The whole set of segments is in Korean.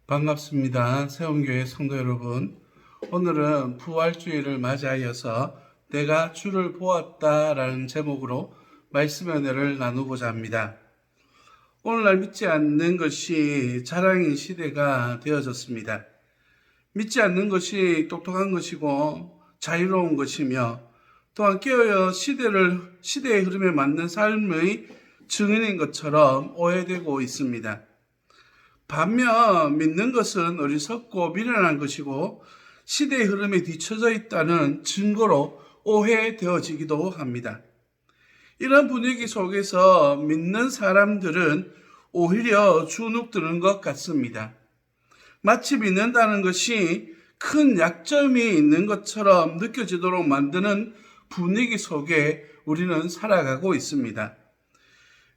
반갑습니다. 세원교회 성도 여러분. 오늘은 부활주의를 맞이하여서 내가 주를 보았다라는 제목으로 말씀의 은혜를 나누고자 합니다. 오늘날 믿지 않는 것이 자랑인 시대가 되어졌습니다. 믿지 않는 것이 똑똑한 것이고 자유로운 것이며 또한 깨어여 시대의 흐름에 맞는 삶의 증인인 것처럼 오해되고 있습니다. 반면 믿는 것은 어리석고 미련한 것이고 시대의 흐름에 뒤처져 있다는 증거로 오해되어지기도 합니다. 이런 분위기 속에서 믿는 사람들은 오히려 주눅드는 것 같습니다. 마치 믿는다는 것이 큰 약점이 있는 것처럼 느껴지도록 만드는 분위기 속에 우리는 살아가고 있습니다.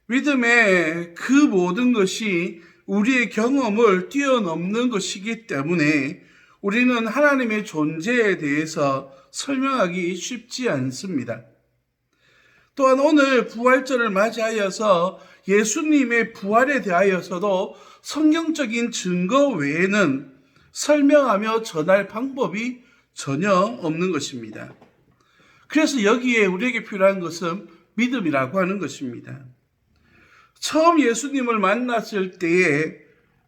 믿음의 그 모든 것이 우리의 경험을 뛰어넘는 것이기 때문에 우리는 하나님의 존재에 대해서 설명하기 쉽지 않습니다. 또한 오늘 부활절을 맞이하여서 예수님의 부활에 대하여서도 성경적인 증거 외에는 설명하며 전할 방법이 전혀 없는 것입니다. 그래서 여기에 우리에게 필요한 것은 믿음이라고 하는 것입니다. 처음 예수님을 만났을 때의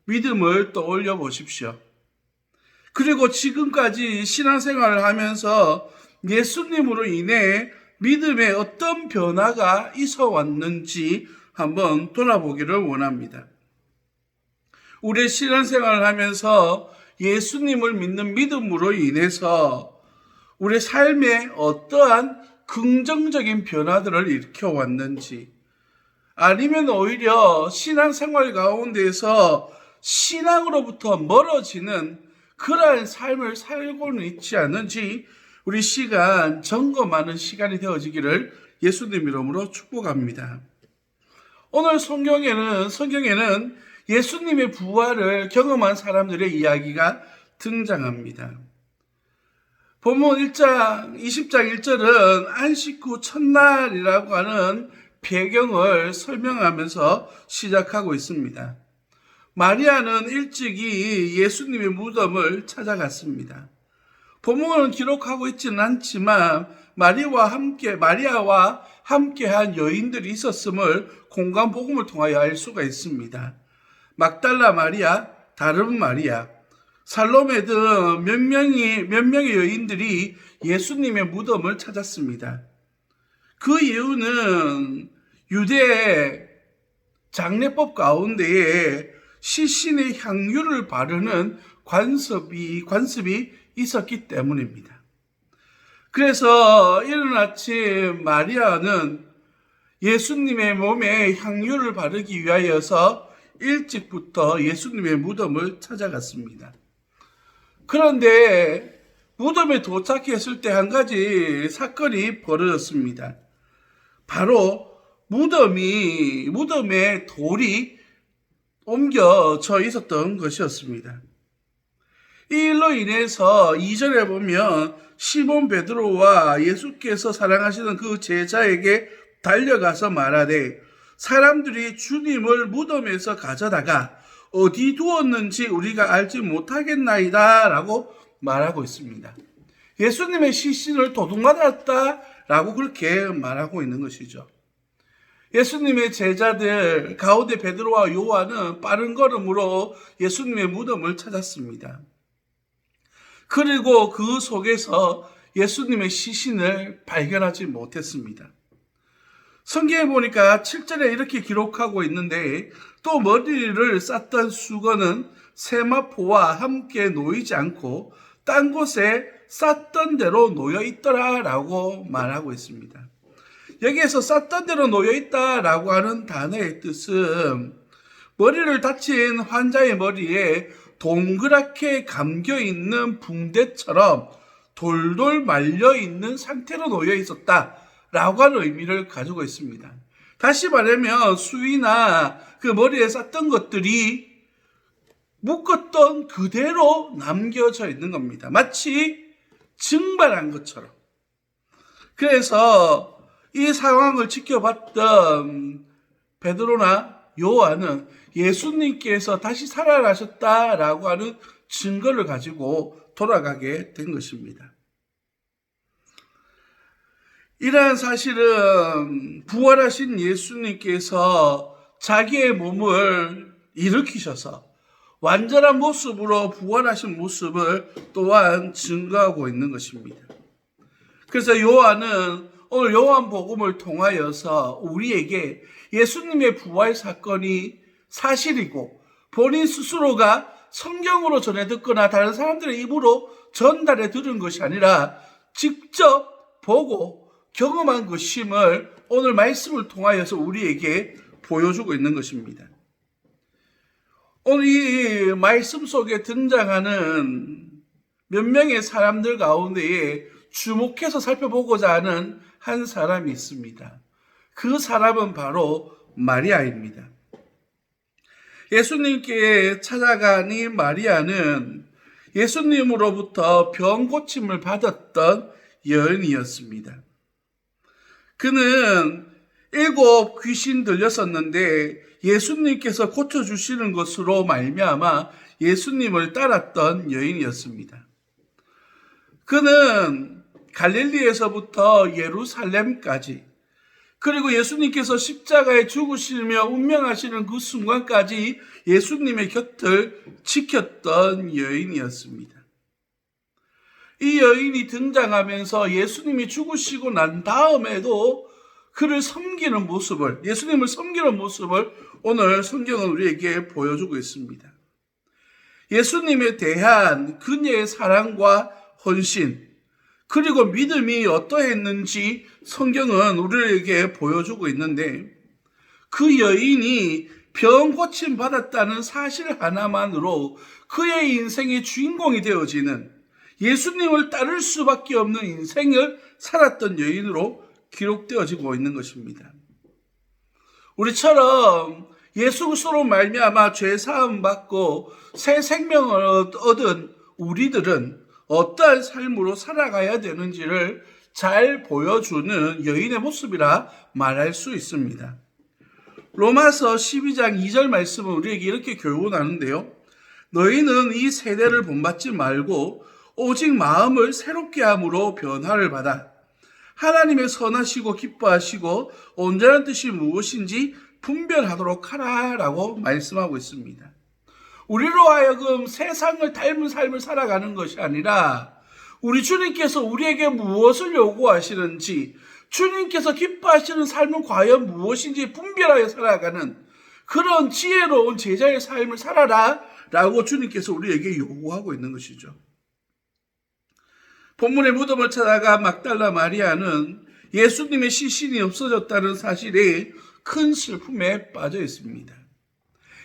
믿음을 떠올려 보십시오. 그리고 지금까지 신앙생활을 하면서 예수님으로 인해 믿음에 어떤 변화가 있어 왔는지 한번 돌아보기를 원합니다. 우리 신앙생활을 하면서 예수님을 믿는 믿음으로 인해서 우리 삶에 어떠한 긍정적인 변화들을 일으켜 왔는지, 아니면 오히려 신앙생활 가운데에서 신앙으로부터 멀어지는 그러한 삶을 살고는 있지 않은지 우리 점검하는 시간이 되어지기를 예수님 이름으로 축복합니다. 오늘 성경에는 예수님의 부활을 경험한 사람들의 이야기가 등장합니다. 본문 1장 20장 1절은 안식 후 첫날이라고 하는 배경을 설명하면서 시작하고 있습니다. 마리아는 일찍이 예수님의 무덤을 찾아갔습니다. 본문은 기록하고 있지는 않지만 마리아와 함께한 여인들이 있었음을 공간 복음을 통하여 알 수가 있습니다. 막달라 마리아, 다른 마리아, 살로메 등 몇 명의 여인들이 예수님의 무덤을 찾았습니다. 그 이유는 유대 장례법 가운데에 시신의 향유를 바르는 관습이 있었기 때문입니다. 그래서 이른 아침 마리아는 예수님의 몸에 향유를 바르기 위하여서 일찍부터 예수님의 무덤을 찾아갔습니다. 그런데 무덤에 도착했을 때 한 가지 사건이 벌어졌습니다. 바로 무덤에 돌이 옮겨져 있었던 것이었습니다. 이 일로 인해서 이전에 보면 시몬 베드로와 예수께서 사랑하시는 그 제자에게 달려가서 말하되 사람들이 주님을 무덤에서 가져다가 어디 두었는지 우리가 알지 못하겠나이다 라고 말하고 있습니다. 예수님의 시신을 도둑맞았다라고 그렇게 말하고 있는 것이죠. 예수님의 제자들 가운데 베드로와 요한은 빠른 걸음으로 예수님의 무덤을 찾았습니다. 그리고 그 속에서 예수님의 시신을 발견하지 못했습니다. 성경에 보니까 7절에 이렇게 기록하고 있는데 또 머리를 쌌던 수건은 세마포와 함께 놓이지 않고 딴 곳에 쌌던 대로 놓여 있더라라고 말하고 있습니다. 여기에서 쌌던 대로 놓여 있다라고 하는 단어의 뜻은 머리를 다친 환자의 머리에 동그랗게 감겨 있는 붕대처럼 돌돌 말려 있는 상태로 놓여 있었다라고 하는 의미를 가지고 있습니다. 다시 말하면 수위나 그 머리에 쌌던 것들이 묶었던 그대로 남겨져 있는 겁니다. 마치 증발한 것처럼. 그래서 이 상황을 지켜봤던 베드로나 요한은 예수님께서 다시 살아나셨다라고 하는 증거를 가지고 돌아가게 된 것입니다. 이러한 사실은 부활하신 예수님께서 자기의 몸을 일으키셔서 완전한 모습으로 부활하신 모습을 또한 증거하고 있는 것입니다. 그래서 요한은 오늘 요한복음을 통하여서 우리에게 예수님의 부활 사건이 사실이고 본인 스스로가 성경으로 전해 듣거나 다른 사람들의 입으로 전달해 들은 것이 아니라 직접 보고 경험한 것임을 오늘 말씀을 통하여서 우리에게 보여주고 있는 것입니다. 오늘 이 말씀 속에 등장하는 몇 명의 사람들 가운데에 주목해서 살펴보고자 하는 한 사람이 있습니다. 그 사람은 바로 마리아입니다. 예수님께 찾아간 이 마리아는 예수님으로부터 병 고침을 받았던 여인이었습니다. 그는 7 귀신 들렸었는데 예수님께서 고쳐주시는 것으로 말미암아 예수님을 따랐던 여인이었습니다. 그는 갈릴리에서부터 예루살렘까지 그리고 예수님께서 십자가에 죽으시며 운명하시는 그 순간까지 예수님의 곁을 지켰던 여인이었습니다. 이 여인이 등장하면서 예수님이 죽으시고 난 다음에도 그를 섬기는 모습을, 예수님을 섬기는 모습을 오늘 성경은 우리에게 보여주고 있습니다. 예수님에 대한 그녀의 사랑과 헌신, 그리고 믿음이 어떠했는지 성경은 우리에게 보여주고 있는데 그 여인이 병 고침 받았다는 사실 하나만으로 그의 인생의 주인공이 되어지는 예수님을 따를 수밖에 없는 인생을 살았던 여인으로 기록되어지고 있는 것입니다. 우리처럼 예수 그리스도로 말미암아 죄 사함 받고 새 생명을 얻은 우리들은 어떠한 삶으로 살아가야 되는지를 잘 보여주는 여인의 모습이라 말할 수 있습니다. 로마서 12장 2절 말씀은 우리에게 이렇게 교훈하는데요. 너희는 이 세대를 본받지 말고 오직 마음을 새롭게 함으로 변화를 받아 하나님의 선하시고 기뻐하시고 온전한 뜻이 무엇인지 분별하도록 하라라고 말씀하고 있습니다. 우리로 하여금 세상을 닮은 삶을 살아가는 것이 아니라 우리 주님께서 우리에게 무엇을 요구하시는지, 주님께서 기뻐하시는 삶은 과연 무엇인지 분별하여 살아가는 그런 지혜로운 제자의 삶을 살아라 라고 주님께서 우리에게 요구하고 있는 것이죠. 본문의 무덤을 찾아가 막달라 마리아는 예수님의 시신이 없어졌다는 사실에 큰 슬픔에 빠져 있습니다.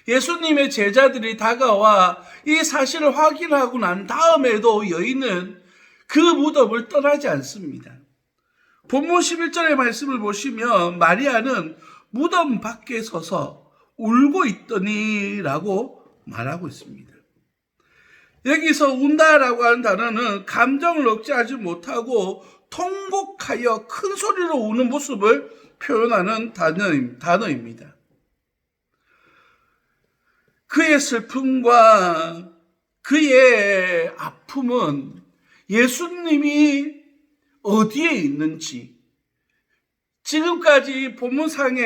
예수님의 제자들이 다가와 이 사실을 확인하고 난 다음에도 여인은 그 무덤을 떠나지 않습니다. 본문 11절의 말씀을 보시면 마리아는 무덤 밖에 서서 울고 있더니 라고 말하고 있습니다. 여기서 운다라고 하는 단어는 감정을 억제하지 못하고 통곡하여 큰 소리로 우는 모습을 표현하는 단어입니다. 그의 슬픔과 그의 아픔은 예수님이 어디에 있는지, 지금까지 본문상의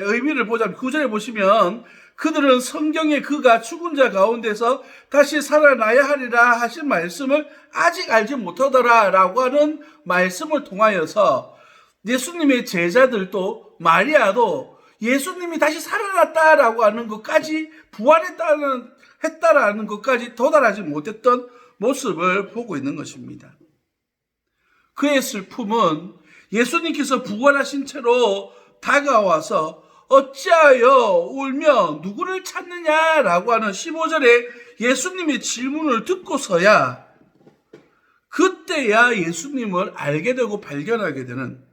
의미를 보자면 9절에 보시면 그들은 성경에 그가 죽은 자 가운데서 다시 살아나야 하리라 하신 말씀을 아직 알지 못하더라 라고 하는 말씀을 통하여서 예수님의 제자들도 마리아도 예수님이 다시 살아났다라고 하는 것까지 부활했다라는 것까지 도달하지 못했던 모습을 보고 있는 것입니다. 그의 슬픔은 예수님께서 부활하신 채로 다가와서 어찌하여 울며 누구를 찾느냐라고 하는 15절에 예수님의 질문을 듣고서야 그때야 예수님을 알게 되고 발견하게 되는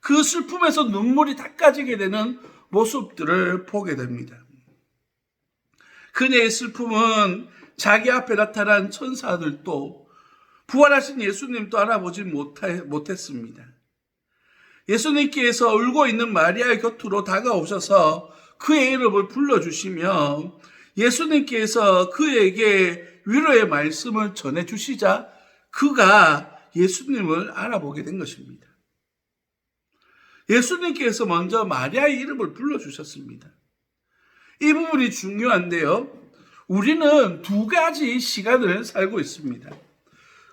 그 슬픔에서 눈물이 닦아지게 되는 모습들을 보게 됩니다. 그녀의 슬픔은 자기 앞에 나타난 천사들도 부활하신 예수님도 알아보지 못했습니다. 예수님께서 울고 있는 마리아의 곁으로 다가오셔서 그의 이름을 불러주시며 예수님께서 그에게 위로의 말씀을 전해주시자 그가 예수님을 알아보게 된 것입니다. 예수님께서 먼저 마리아의 이름을 불러주셨습니다. 이 부분이 중요한데요. 우리는 두 가지 시간을 살고 있습니다.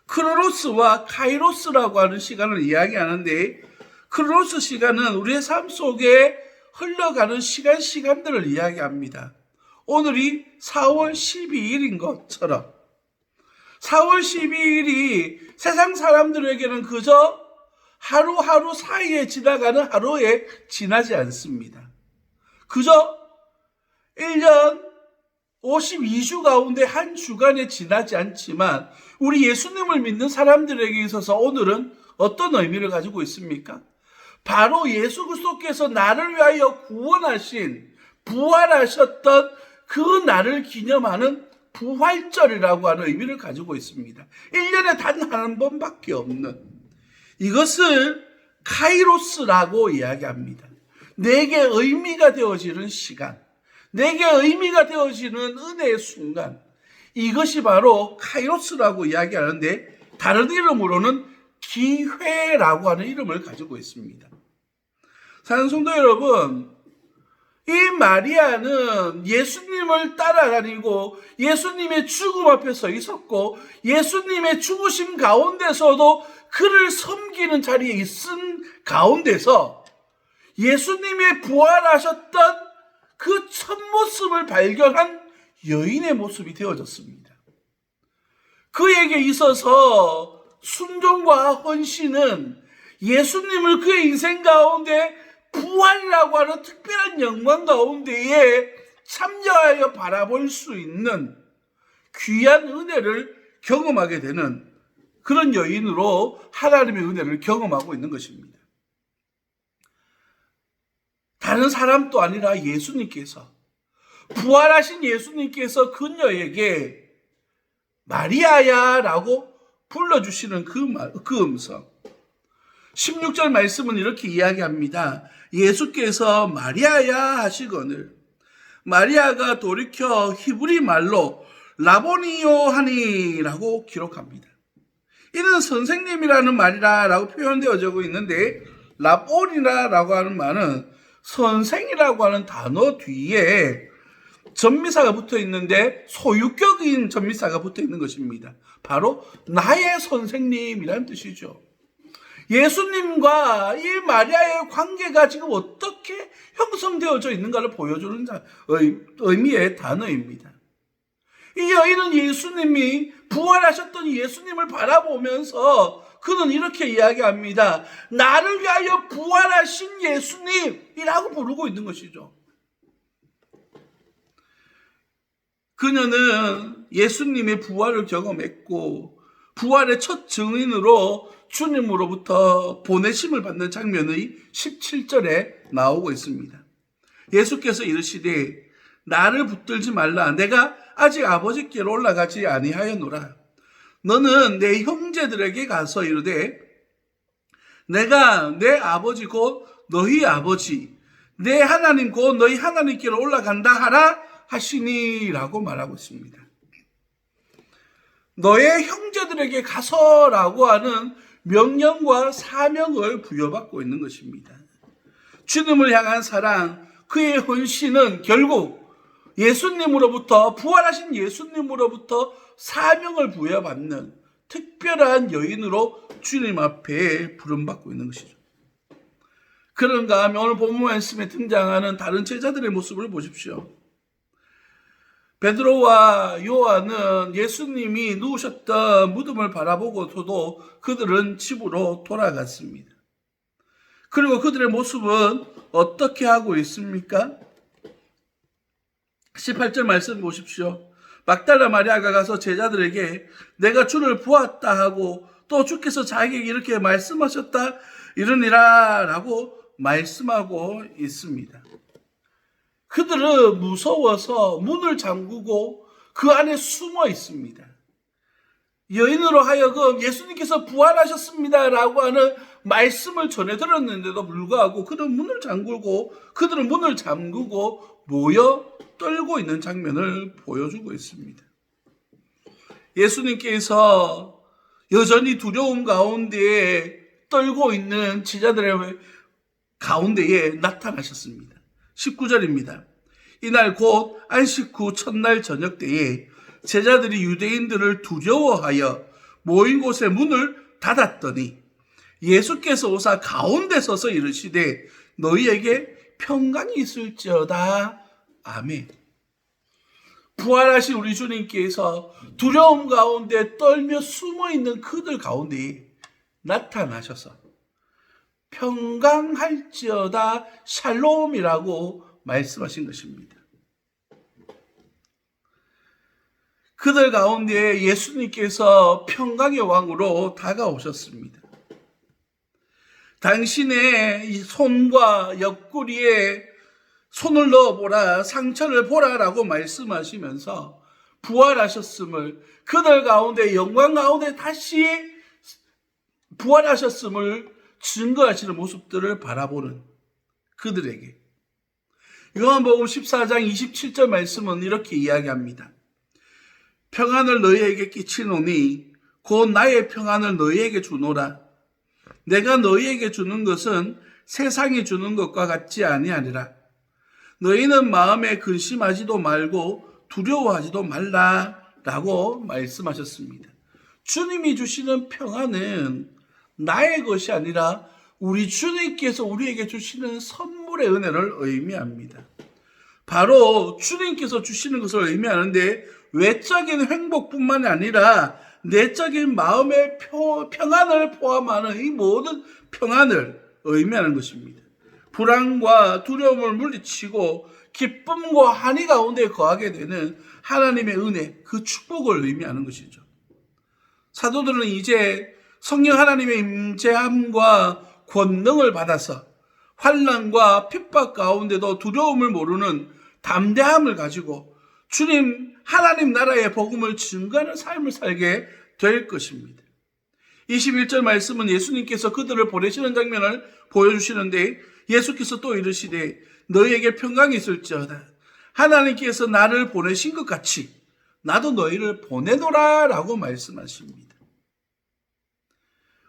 크로노스와 카이로스라고 하는 시간을 이야기하는데, 크로노스 시간은 우리의 삶 속에 흘러가는 시간들을 이야기합니다. 오늘이 4월 12일인 것처럼 4월 12일이 세상 사람들에게는 그저 하루하루 사이에 지나가는 하루에 지나지 않습니다. 그저 1년 52주 가운데 한 주간에 지나지 않지만 우리 예수님을 믿는 사람들에게 있어서 오늘은 어떤 의미를 가지고 있습니까? 바로 예수 그리스도께서 나를 위하여 구원하신, 부활하셨던 그 날을 기념하는 부활절이라고 하는 의미를 가지고 있습니다. 1년에 단 한 번밖에 없는, 이것을 카이로스라고 이야기합니다. 내게 의미가 되어지는 시간, 내게 의미가 되어지는 은혜의 순간, 이것이 바로 카이로스라고 이야기하는데 다른 이름으로는 기회라고 하는 이름을 가지고 있습니다. 사랑하는 성도 여러분, 이 마리아는 예수님을 따라다니고 예수님의 죽음 앞에 서 있었고 예수님의 죽으심 가운데서도 그를 섬기는 자리에 있은 가운데서 예수님의 부활하셨던 그 첫 모습을 발견한 여인의 모습이 되어졌습니다. 그에게 있어서 순종과 헌신은 예수님을 그의 인생 가운데 부활이라고 하는 특별한 영광 가운데에 참여하여 바라볼 수 있는 귀한 은혜를 경험하게 되는 그런 여인으로 하나님의 은혜를 경험하고 있는 것입니다. 다른 사람도 아니라 예수님께서, 부활하신 예수님께서 그녀에게 마리아야 라고 불러주시는 그 음성. 16절 말씀은 이렇게 이야기합니다. 예수께서 마리아야 하시거늘 마리아가 돌이켜 히브리 말로 라보니요 하니라고 기록합니다. 이는 선생님이라는 말이라 라고 표현되어지고 있는데, 라보니라고 하는 말은 선생이라고 하는 단어 뒤에 전미사가 붙어 있는데 소유격인 전미사가 붙어 있는 것입니다. 바로 나의 선생님이라는 뜻이죠. 예수님과 이 마리아의 관계가 지금 어떻게 형성되어져 있는가를 보여주는 의미의 단어입니다. 이 여인은 예수님이 부활하셨던 예수님을 바라보면서 그는 이렇게 이야기합니다. 나를 위하여 부활하신 예수님이라고 부르고 있는 것이죠. 그녀는 예수님의 부활을 경험했고 부활의 첫 증인으로 주님으로부터 보내심을 받는 장면의 17절에 나오고 있습니다. 예수께서 이르시되 나를 붙들지 말라. 내가 아직 아버지께로 올라가지 아니하였노라. 너는 내 형제들에게 가서 이르되 내가 내 아버지 곧 너희 아버지, 내 하나님 곧 너희 하나님께로 올라간다 하라 하시니라고 말하고 있습니다. 너의 형제들에게 가서라고 하는 명령과 사명을 부여받고 있는 것입니다. 주님을 향한 사랑, 그의 헌신은 결국 예수님으로부터, 부활하신 예수님으로부터 사명을 부여받는 특별한 여인으로 주님 앞에 부름받고 있는 것이죠. 그런가 하면 오늘 본문 말씀에 등장하는 다른 제자들의 모습을 보십시오. 베드로와 요한은 예수님이 누우셨던 무덤을 바라보고서도 그들은 집으로 돌아갔습니다. 그리고 그들의 모습은 어떻게 하고 있습니까? 18절 말씀 보십시오. 막달라 마리아가 가서 제자들에게 내가 주를 보았다 하고 또 주께서 자기에게 이렇게 말씀하셨다 이러니라 라고 말씀하고 있습니다. 그들은 무서워서 문을 잠그고 그 안에 숨어 있습니다. 여인으로 하여금 예수님께서 부활하셨습니다 라고 하는 말씀을 전해 들었는데도 불구하고 그들은 문을 잠그고 모여 떨고 있는 장면을 보여주고 있습니다. 예수님께서 여전히 두려움 가운데에 떨고 있는 제자들의 가운데에 나타나셨습니다. 19절입니다. 이날 곧 안식 후 첫날 저녁 때에 제자들이 유대인들을 두려워하여 모인 곳의 문을 닫았더니 예수께서 오사 가운데 서서 이르시되 너희에게 평강이 있을지어다. 아멘. 부활하신 우리 주님께서 두려움 가운데 떨며 숨어있는 그들 가운데 나타나셔서 평강할지어다 샬롬이라고 말씀하신 것입니다. 그들 가운데 예수님께서 평강의 왕으로 다가오셨습니다. 당신의 이 손과 옆구리에 손을 넣어보라, 상처를 보라라고 말씀하시면서 부활하셨음을, 그들 가운데 영광 가운데 다시 부활하셨음을 증거하시는 모습들을 바라보는 그들에게 요한복음 14장 27절 말씀은 이렇게 이야기합니다. 평안을 너희에게 끼치노니 곧 나의 평안을 너희에게 주노라. 내가 너희에게 주는 것은 세상이 주는 것과 같지 아니하니라. 너희는 마음에 근심하지도 말고 두려워하지도 말라라고 말씀하셨습니다. 주님이 주시는 평안은 나의 것이 아니라 우리 주님께서 우리에게 주시는 선물의 은혜를 의미합니다. 바로 주님께서 주시는 것을 의미하는데 외적인 행복뿐만 아니라 내적인 마음의 평안을 포함하는 이 모든 평안을 의미하는 것입니다. 불안과 두려움을 물리치고 기쁨과 한이 가운데 거하게 되는 하나님의 은혜, 그 축복을 의미하는 것이죠. 사도들은 이제 성령 하나님의 임재함과 권능을 받아서 환난과 핍박 가운데도 두려움을 모르는 담대함을 가지고 주님 하나님 나라의 복음을 증거하는 삶을 살게 될 것입니다. 21절 말씀은 예수님께서 그들을 보내시는 장면을 보여주시는데 예수께서 또 이르시되 너희에게 평강이 있을지어다. 하나님께서 나를 보내신 것 같이 나도 너희를 보내노라 라고 말씀하십니다.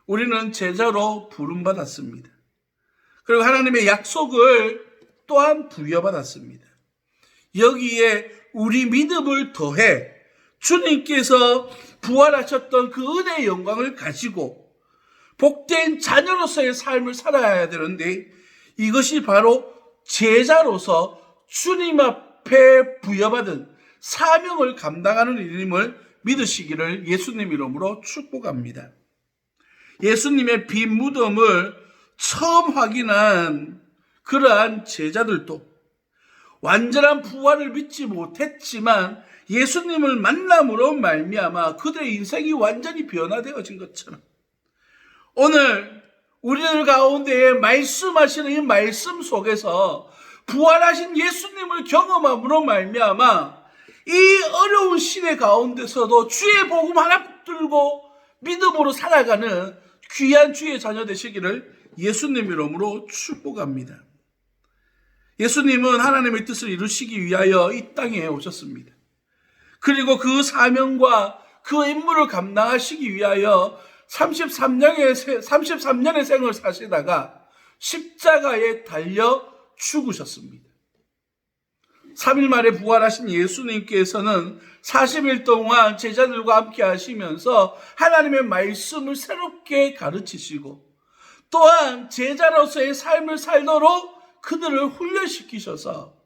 우리는 제자로 부름받았습니다. 그리고 하나님의 약속을 또한 부여받았습니다. 여기에 우리 믿음을 더해 주님께서 부활하셨던 그 은혜의 영광을 가지고 복된 자녀로서의 삶을 살아야 되는데 이것이 바로 제자로서 주님 앞에 부여받은 사명을 감당하는 일임을 믿으시기를 예수님 이름으로 축복합니다. 예수님의 빈 무덤을 처음 확인한 그러한 제자들도 완전한 부활을 믿지 못했지만 예수님을 만남으로 말미암아 그들의 인생이 완전히 변화되어진 것처럼 오늘 우리들 가운데 말씀하시는 이 말씀 속에서 부활하신 예수님을 경험함으로 말미암아 이 어려운 시대 가운데서도 주의 복음 하나 붙들고 믿음으로 살아가는 귀한 주의 자녀 되시기를 예수님 이름으로 축복합니다. 예수님은 하나님의 뜻을 이루시기 위하여 이 땅에 오셨습니다. 그리고 그 사명과 그 임무를 감당하시기 위하여 33년의 생을 사시다가 십자가에 달려 죽으셨습니다. 3일 만에 부활하신 예수님께서는 40일 동안 제자들과 함께 하시면서 하나님의 말씀을 새롭게 가르치시고 또한 제자로서의 삶을 살도록 그들을 훈련시키셔서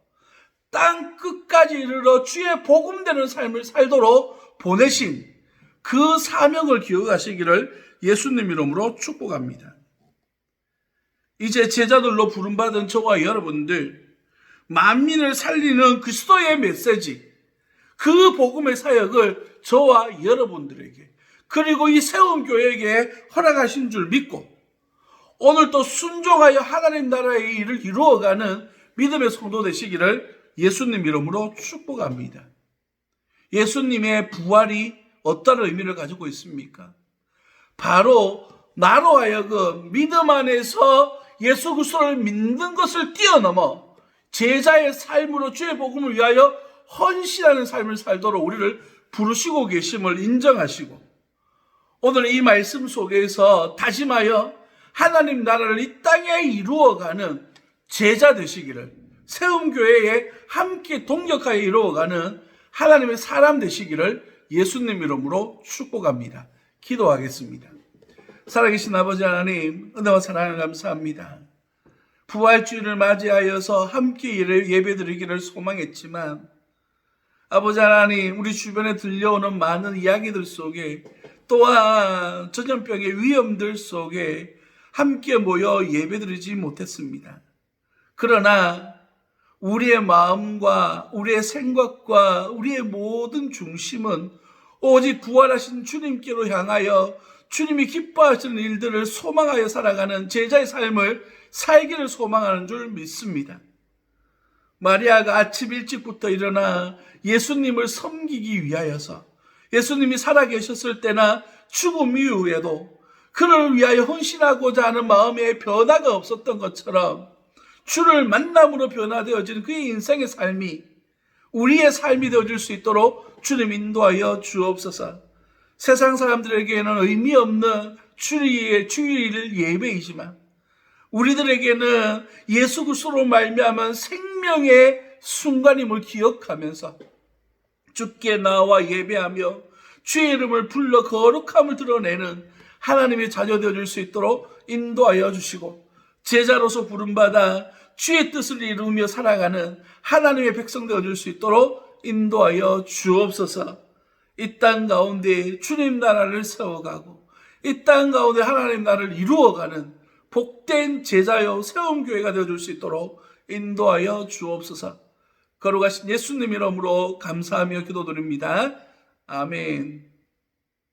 땅 끝까지 이르러 주의 복음되는 삶을 살도록 보내신 그 사명을 기억하시기를 예수님 이름으로 축복합니다. 이제 제자들로 부름받은 저와 여러분들, 만민을 살리는 그리스도의 메시지, 그 복음의 사역을 저와 여러분들에게 그리고 이 세움교회에게 허락하신 줄 믿고 오늘도 순종하여 하나님 나라의 일을 이루어가는 믿음의 성도 되시기를 예수님 이름으로 축복합니다. 예수님의 부활이 어떤 의미를 가지고 있습니까? 바로 나로 하여금 믿음 안에서 예수 그리스도를 믿는 것을 뛰어넘어 제자의 삶으로 주의 복음을 위하여 헌신하는 삶을 살도록 우리를 부르시고 계심을 인정하시고, 오늘 이 말씀 속에서 다짐하여 하나님 나라를 이 땅에 이루어가는 제자 되시기를, 세움교회에 함께 동역하여 이루어가는 하나님의 사람 되시기를 예수님 이름으로 축복합니다. 기도하겠습니다. 살아계신 아버지 하나님, 은혜와 사랑을 감사합니다. 부활주일을 맞이하여서 함께 예배드리기를 소망했지만, 아버지 하나님, 우리 주변에 들려오는 많은 이야기들 속에, 또한 전염병의 위험들 속에 함께 모여 예배드리지 못했습니다. 그러나 우리의 마음과 우리의 생각과 우리의 모든 중심은 오직 부활하신 주님께로 향하여 주님이 기뻐하시는 일들을 소망하여 살아가는 제자의 삶을 살기를 소망하는 줄 믿습니다. 마리아가 아침 일찍부터 일어나 예수님을 섬기기 위하여서, 예수님이 살아계셨을 때나 죽음 이후에도 그를 위하여 헌신하고자 하는 마음에 변화가 없었던 것처럼 주를 만남으로 변화되어지는 그의 인생의 삶이 우리의 삶이 되어질 수 있도록 주님 인도하여 주옵소서. 세상 사람들에게는 의미 없는 주일 예배이지만 우리들에게는 예수 그리스도로 말미암은 생명의 순간임을 기억하면서 주께 나와 예배하며 주의 이름을 불러 거룩함을 드러내는 하나님의 자녀 되어줄 수 있도록 인도하여 주시고, 제자로서 부름받아 주의 뜻을 이루며 살아가는 하나님의 백성 되어줄 수 있도록 인도하여 주옵소서. 이 땅 가운데 주님 나라를 세워가고 이 땅 가운데 하나님 나라를 이루어가는 복된 제자여 세움교회가 되어줄 수 있도록 인도하여 주옵소서. 거룩하신 예수님 이름으로 감사하며 기도드립니다. 아멘.